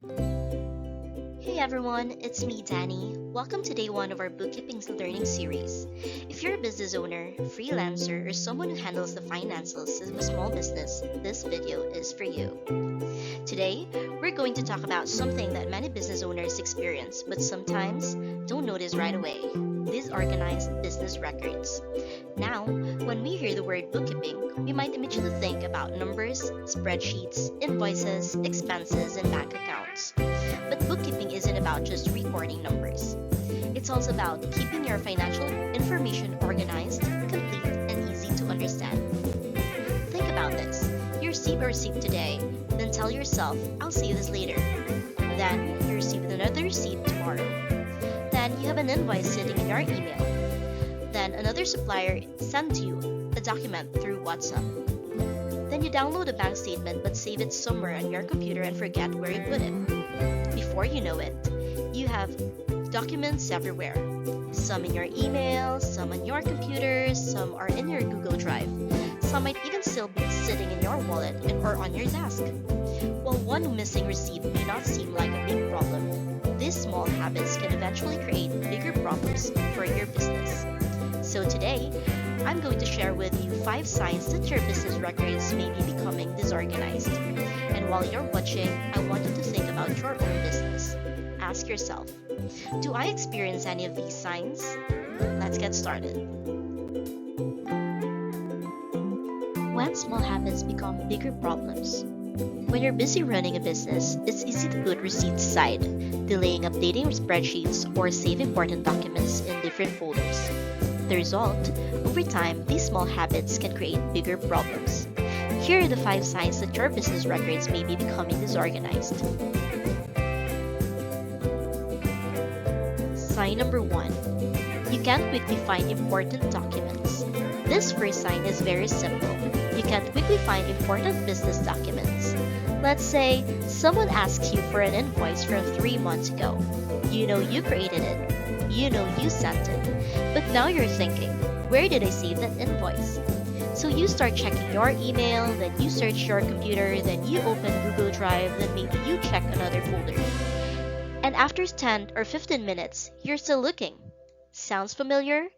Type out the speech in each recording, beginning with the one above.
Hey everyone, it's me, Dani. Welcome to day one of our bookkeeping learning series. If you're a business owner, freelancer, or someone who handles the finances of a small business, this video is for you. Today, we're going to talk about something that many business owners experience but sometimes don't notice right away: disorganized business records. Now, when we hear the word bookkeeping, we might immediately think about numbers, spreadsheets, invoices, expenses, and bank accounts. But bookkeeping isn't about just recording numbers. It's also about keeping your financial information organized, complete, and easy to understand. Think about this. You receive a receipt today, then tell yourself, I'll see this later. Then you receive another receipt tomorrow. Then you have an invoice sitting in your email. Then another supplier sends you a document through WhatsApp. Then you download a bank statement but save it somewhere on your computer and forget where you put it. Before you know it, you have documents everywhere. Some in your email, some on your computer, some are in your Google Drive. Some might even still be sitting in your wallet or on your desk. While one missing receipt may not seem like a big problem, these small habits can eventually create bigger problems for your business. So today, I'm going to share with you 5 signs that your business records may be becoming disorganized. And while you're watching, I want you to think about your own business. Ask yourself, do I experience any of these signs? Let's get started. When small habits become bigger problems. When you're busy running a business, it's easy to put receipts aside, delaying updating spreadsheets or save important documents in different folders. The result, over time, these small habits can create bigger problems. Here are the 5 signs that your business records may be becoming disorganized. Sign number 1. You can't quickly find important documents. This first sign is very simple. You can't quickly find important business documents. Let's say someone asks you for an invoice from 3 months ago. You know you created it. You know you sent it. But now you're thinking, where did I save that invoice? So you start checking your email, then you search your computer, then you open Google Drive, then maybe you check another folder. And after 10 or 15 minutes, you're still looking. Sounds familiar?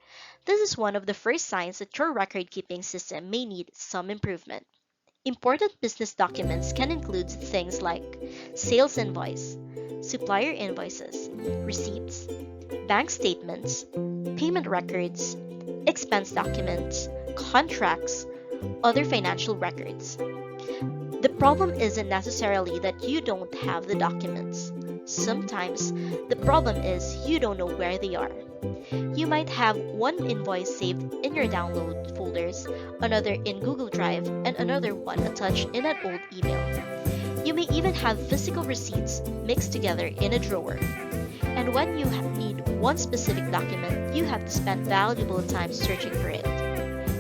This is one of the first signs that your record-keeping system may need some improvement. Important business documents can include things like sales invoice, supplier invoices, receipts, bank statements, payment records, expense documents, contracts, other financial records. The problem isn't necessarily that you don't have the documents. Sometimes the problem is you don't know where they are. You might have one invoice saved in your download folders, another in Google Drive, and another one attached in an old email. You may even have physical receipts mixed together in a drawer. And when you need one specific document, you have to spend valuable time searching for it.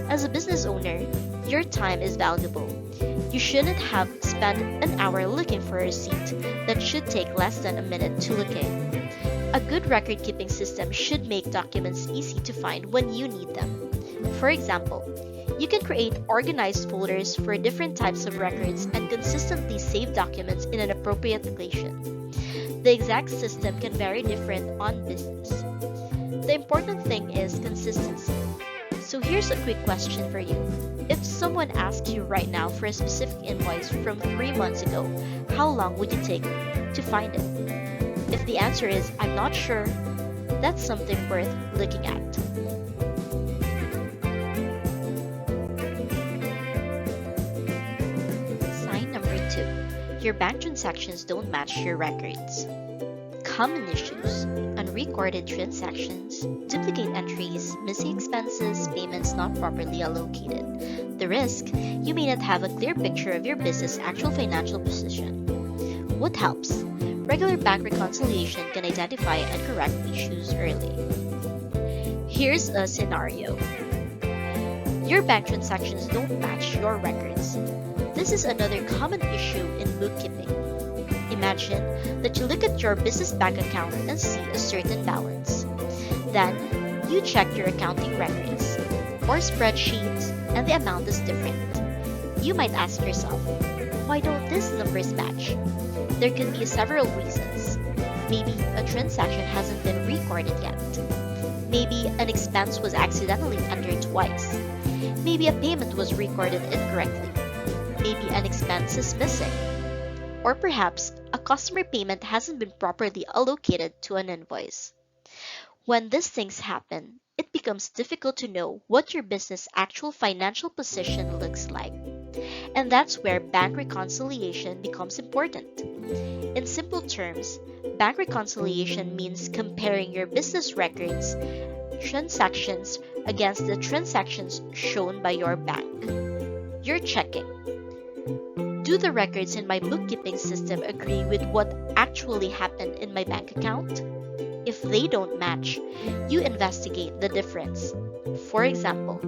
As a business owner, your time is valuable. You shouldn't have spent an hour looking for a receipt that should take less than a minute to locate. A good record-keeping system should make documents easy to find when you need them. For example, you can create organized folders for different types of records and consistently save documents in an appropriate location. The exact system can vary different on business. The important thing is consistency. So here's a quick question for you. If someone asked you right now for a specific invoice from 3 months ago, how long would it take to find it? If the answer is, I'm not sure, that's something worth looking at. Sign number 2. Your bank transactions don't match your records. Common issues: unrecorded transactions, duplicate entries, missing expenses, payments not properly allocated. The risk: you may not have a clear picture of your business' actual financial position. What helps? Regular bank reconciliation can identify and correct issues early. Here's a scenario. Your bank transactions don't match your records. This is another common issue in bookkeeping. Imagine that you look at your business bank account and see a certain balance. Then, you check your accounting records or spreadsheets and the amount is different. You might ask yourself, Why don't these numbers match? There could be several reasons. Maybe a transaction hasn't been recorded yet. Maybe an expense was accidentally entered twice. Maybe a payment was recorded incorrectly. Maybe an expense is missing. Or perhaps a customer payment hasn't been properly allocated to an invoice. When these things happen, it becomes difficult to know what your business' actual financial position looks like. And that's where bank reconciliation becomes important. In simple terms, bank reconciliation means comparing your business records, transactions against the transactions shown by your bank. You're checking. Do the records in my bookkeeping system agree with what actually happened in my bank account? If they don't match, you investigate the difference. For example,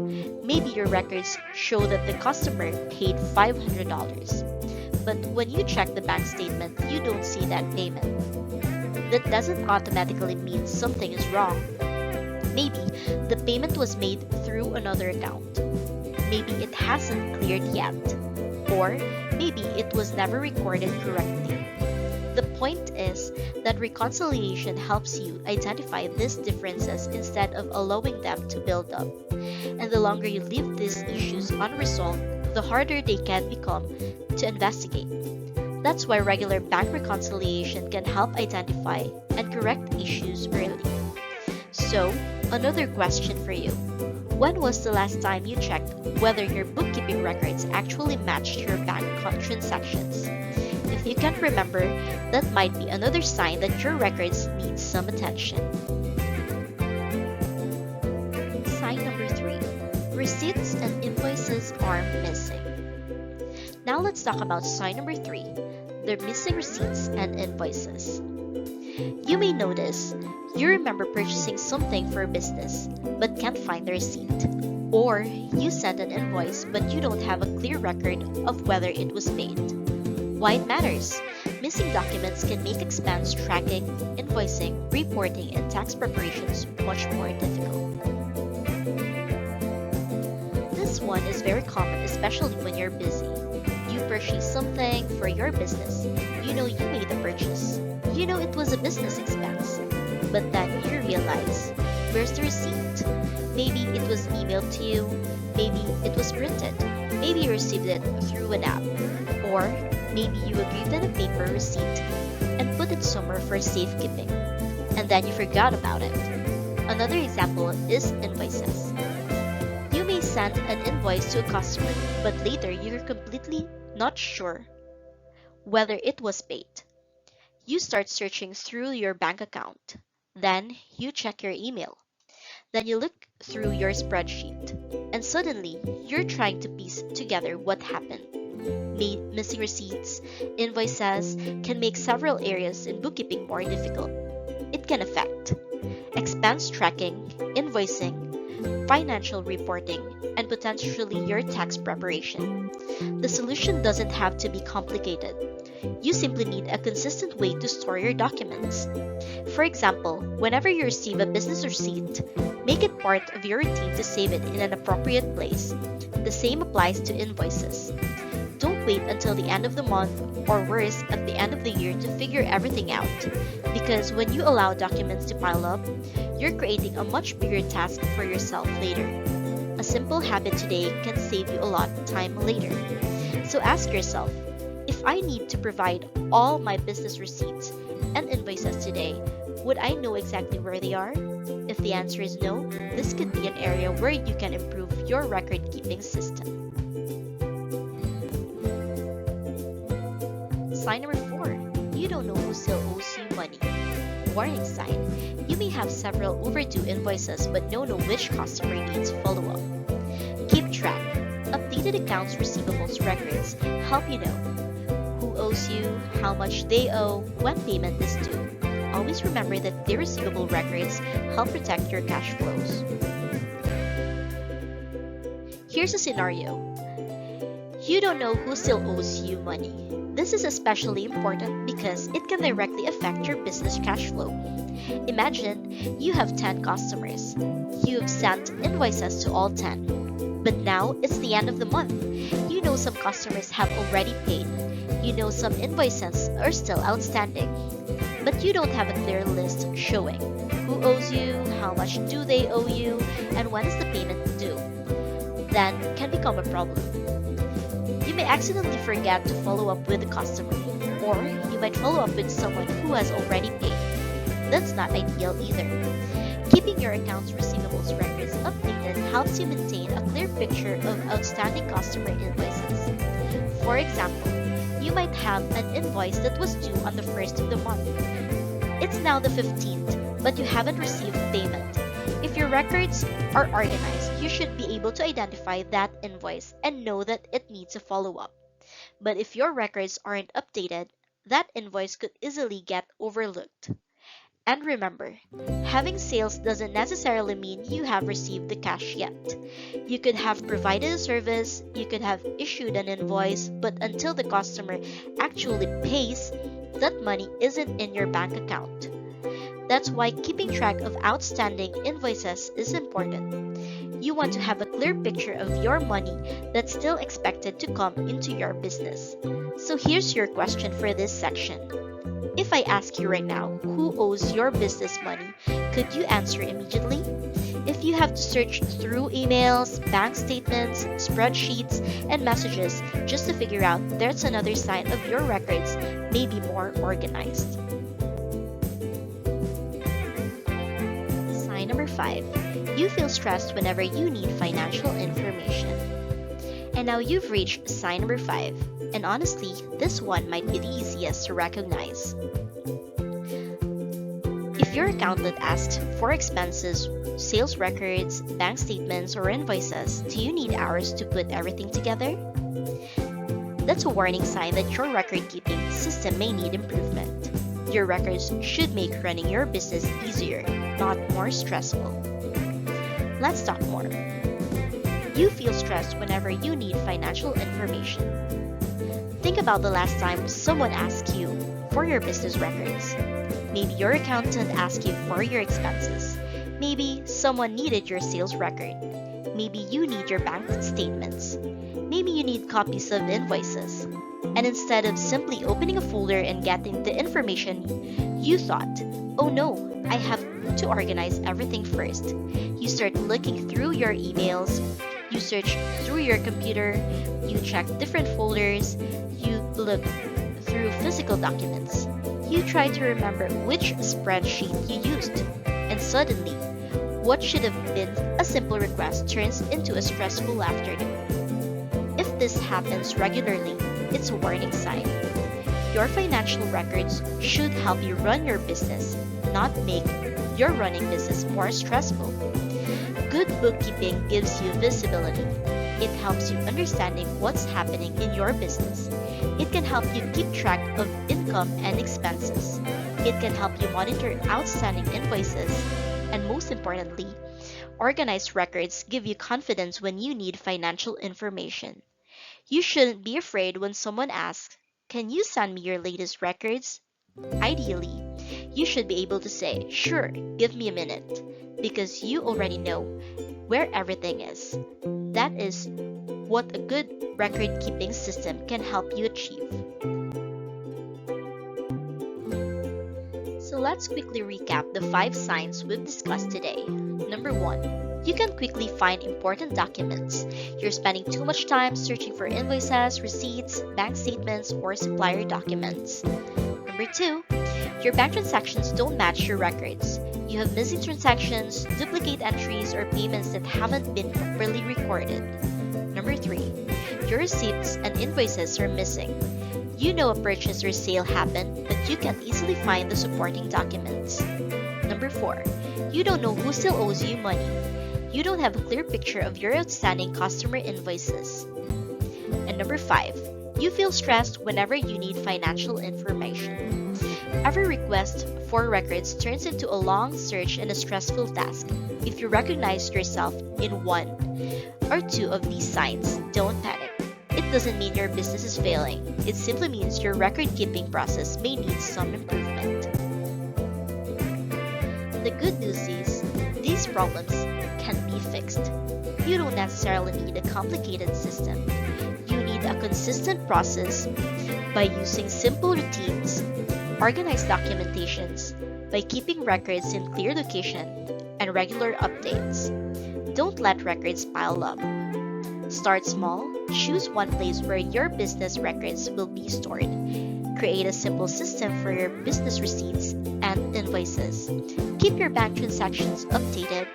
maybe your records show that the customer paid $500, but when you check the bank statement, you don't see that payment. That doesn't automatically mean something is wrong. Maybe the payment was made through another account. Maybe it hasn't cleared yet. Or maybe it was never recorded correctly. The point is that reconciliation helps you identify these differences instead of allowing them to build up. And the longer you leave these issues unresolved, the harder they can become to investigate. That's why regular bank reconciliation can help identify and correct issues early. So, another question for you. When was the last time you checked whether your bookkeeping records actually matched your bank transactions? If you can't remember, that might be another sign that your records need some attention. Sign number 3. Receipts and invoices are missing. Now let's talk about sign number 3, the missing receipts and invoices. You may notice you remember purchasing something for a business but can't find the receipt. Or you sent an invoice but you don't have a clear record of whether it was paid. Why it matters? Missing documents can make expense tracking, invoicing, reporting, and tax preparations much more difficult. This one is very common, especially when you're busy. You purchase something for your business. You know you made the purchase. You know it was a business expense. But then you realize, where's the receipt? Maybe it was emailed to you. Maybe it was printed. Maybe you received it through an app. Or maybe you agreed on a paper receipt and put it somewhere for safekeeping. And then you forgot about it. Another example is invoices. You may send an invoice to a customer, but later you're completely not sure whether it was paid. You start searching through your bank account. Then you check your email. Then you look through your spreadsheet. And suddenly, you're trying to piece together what happened. Missing receipts, invoices can make several areas in bookkeeping more difficult. It can affect expense tracking, invoicing, financial reporting, and potentially your tax preparation. The solution doesn't have to be complicated. You simply need a consistent way to store your documents. For example, whenever you receive a business receipt, make it part of your routine to save it in an appropriate place. The same applies to invoices. Don't wait until the end of the month, or worse, at the end of the year to figure everything out. Because when you allow documents to pile up, you're creating a much bigger task for yourself later. A simple habit today can save you a lot of time later. So ask yourself, if I need to provide all my business receipts and invoices today, would I know exactly where they are? If the answer is no, this could be an area where you can improve your record-keeping system. Sign number 4. You don't know who still owes you money. Warning sign. You may have several overdue invoices but don't know which customer needs follow-up. Keep track. Updated accounts receivables records help you know who owes you, how much they owe, when payment is due. Always remember that the receivable records help protect your cash flows. Here's a scenario. You don't know who still owes you money. This is especially important because it can directly affect your business cash flow. Imagine you have 10 customers. You've sent invoices to all 10. But now it's the end of the month. You know some customers have already paid. You know some invoices are still outstanding. But you don't have a clear list showing who owes you, how much do they owe you, and when is the payment due. Then can become a problem. You may accidentally forget to follow up with the customer, or you might follow up with someone who has already paid. That's not ideal either. Keeping your accounts receivables records updated helps you maintain a clear picture of outstanding customer invoices. For example, you might have an invoice that was due on the 1st of the month. It's now the 15th, but you haven't received payment. If your records are organized, you should be able to identify that invoice and know that it needs a follow-up. But if your records aren't updated, that invoice could easily get overlooked. And remember, having sales doesn't necessarily mean you have received the cash yet. You could have provided a service, you could have issued an invoice, but until the customer actually pays, that money isn't in your bank account. That's why keeping track of outstanding invoices is important. You want to have a clear picture of your money that's still expected to come into your business. So here's your question for this section. If I ask you right now, who owes your business money, could you answer immediately? If you have to search through emails, bank statements, spreadsheets, and messages just to figure out, there's another sign of your records may be more organized. Sign number 5. You feel stressed whenever you need financial information. And now you've reached sign number 5. And honestly, this one might be the easiest to recognize. If your accountant asks for expenses, sales records, bank statements, or invoices, do you need hours to put everything together? That's a warning sign that your record-keeping system may need improvement. Your records should make running your business easier, not more stressful. Let's talk more. You feel stressed whenever you need financial information. Think about the last time someone asked you for your business records. Maybe your accountant asked you for your expenses. Maybe someone needed your sales record. Maybe you need your bank statements. Maybe you need copies of invoices. And instead of simply opening a folder and getting the information, you thought, oh no, I have to organize everything first. You start looking through your emails, you search through your computer, you check different folders, you look through physical documents. You try to remember which spreadsheet you used, and suddenly, what should have been a simple request turns into a stressful afternoon. If this happens regularly, it's a warning sign. Your financial records should help you run your business, not make your running business more stressful. Good bookkeeping gives you visibility. It helps you understanding what's happening in your business. It can help you keep track of income and expenses. It can help you monitor outstanding invoices. And most importantly, organized records give you confidence when you need financial information. You shouldn't be afraid when someone asks, "Can you send me your latest records?" Ideally, you should be able to say, "Sure, give me a minute," because you already know where everything is. That is what a good record-keeping system can help you achieve. So let's quickly recap the 5 signs we've discussed today. Number 1. You can quickly find important documents. You're spending too much time searching for invoices, receipts, bank statements, or supplier documents. Number 2. Your bank transactions don't match your records. You have missing transactions, duplicate entries, or payments that haven't been properly recorded. Number 3. Your receipts and invoices are missing. You know a purchase or sale happened, but you can't easily find the supporting documents. Number 4. You don't know who still owes you money. You don't have a clear picture of your outstanding customer invoices. And number 5. You feel stressed whenever you need financial information. Every request for records turns into a long search and a stressful task. If you recognize yourself in 1 or 2 of these signs, don't panic. It doesn't mean your business is failing. It simply means your record-keeping process may need some improvement. The good news is, this these problems can be fixed. You don't necessarily need a complicated system. You need a consistent process by using simple routines, organized documentations, by keeping records in clear location, and regular updates. Don't let records pile up. Start small, choose one place where your business records will be stored. Create a simple system for your business receipts and invoices. Keep your bank transactions updated.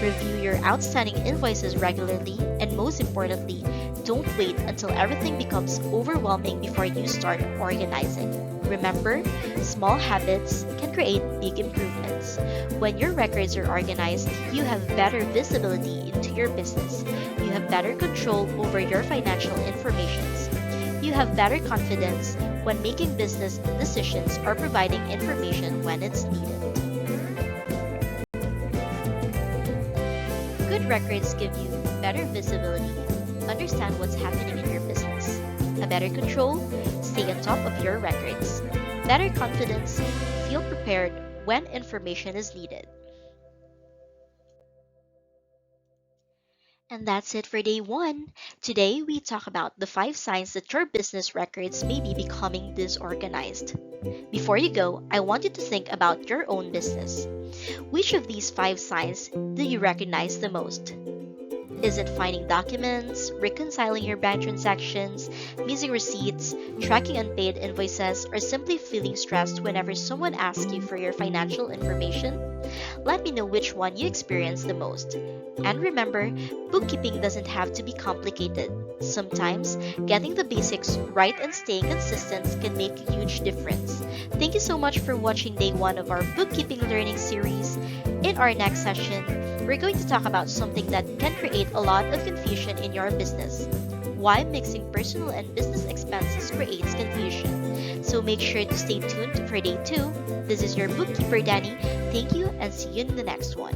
Review your outstanding invoices regularly, and most importantly, don't wait until everything becomes overwhelming before you start organizing. Remember, small habits can create big improvements. When your records are organized, you have better visibility into your business. You have better control over your financial information. You have better confidence when making business decisions or providing information when it's needed. Good records give you better visibility, understand what's happening in your business, a better control, stay on top of your records, better confidence, feel prepared when information is needed. And that's it for day one. Today, we talk about the 5 signs that your business records may be becoming disorganized. Before you go, I want you to think about your own business. Which of these 5 signs do you recognize the most? Is it finding documents, reconciling your bank transactions, missing receipts, tracking unpaid invoices, or simply feeling stressed whenever someone asks you for your financial information? Let me know which one you experience the most. And remember, bookkeeping doesn't have to be complicated. Sometimes, getting the basics right and staying consistent can make a huge difference. Thank you so much for watching day one of our bookkeeping learning series. In our next session, we're going to talk about something that can create a lot of confusion in your business. Why mixing personal and business expenses creates confusion. So make sure to stay tuned for day 2. This is your bookkeeper, Dani. Thank you and see you in the next one.